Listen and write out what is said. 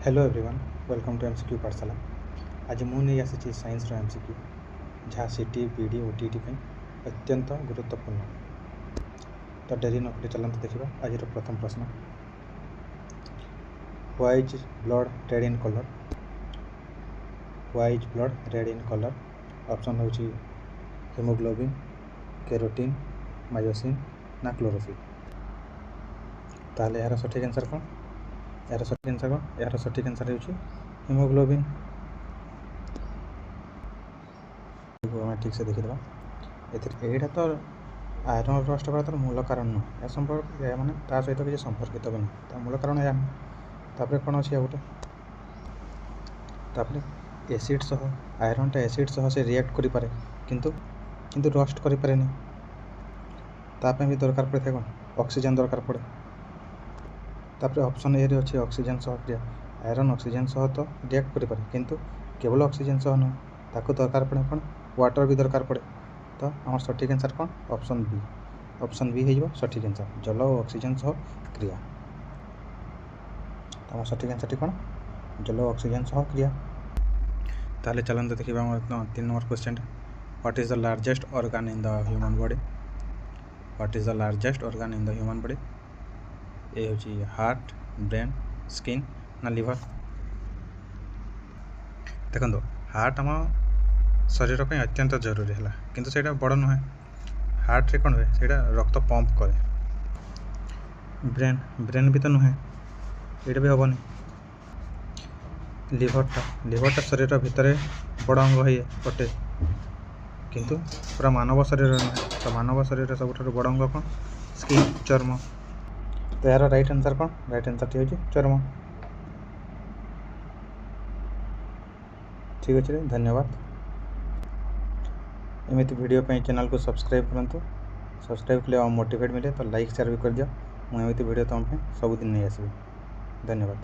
Hello everyone, welcome to MCQ Pathshala. आज मुझे आसी साइंस एमसीक्यू जहाँ सीटी बीडी ओटीटी अत्यंत गुरुत्वपूर्ण। तो डेरी न करी चलते देखा आज प्रथम प्रश्न। Why is blood red in colour? Why is blood red in colour? Option हूँ हिमोग्लोबिन, केरोटीन, मायोसिन ना क्लोरोफिल। ताले यार सठिक आंसर कौन? यार सठिक आंसर कौन? यार सठिक आंसर हो हिमोग्लोबिन। आम ठीक से देखीदा यहाँ तो आयरन रस्ट हमारा तो मूल कारण नुह या संपर्क मैंने ता सहित किसी संपर्कित भी ना मूल कारण या नुह। कौन अच्छे गोटे एसिड सह आयरन टा एसिड सह से रिएक्ट करि पारे किंतु रस्ट करि पारे नहीं। तापे भी दरकार पड़े कौन? ऑक्सीजन दरकार पड़े। तापर ऑप्शन ए रे अच्छे ऑक्सीजन सह क्रिया। आयरन ऑक्सीजन सह तो रिएक्ट करि पारे किंतु केवल ऑक्सीजन सह नुह, ताको दरकार पड़े कौन? वाटर भी दरकार पड़े। तो आम सठिक आंसर कौन? Option B. ऑप्शन बी हो सठिक आंसर, जल और ऑक्सीजन सह क्रिया। तो आम सठिक आंसर कौन? जल और ऑक्सीजन सह क्रिया। ताले चलते देखा 3 number question. What is the largest organ in the human body? What is the largest organ in the human body? ए हूँ हार्ट, ब्रेन, स्किन ना लिवर? देखो हार्ट आम शरीर पर अत्यंत जरूरी है किंतु से बड़ नुहे। हार्ट रे कौन हुए से रक्त पंप करे। ब्रेन भी तो नुहे, ये भी हेनी। लिवरटा शरीर भितर बड़ अंग है गोटे किंतु पूरा मानव शरीर नुहे। तो मानव शरीर सब बड़ अंग कौन? स्किन, चर्म। तो यार राइट आंसर कौन? राइट आंसर टी हो चर्म। ठीक अच्छे, धन्यवाद। एमती वीडियो पे चैनल को सब्सक्राइब करूँ। सब्सक्राइब कले मोटिवेट मिले तो लाइक शेयर भी कर दियो। मुझे वीडियो तुम सबुदिन नहीं आसबी। धन्यवाद।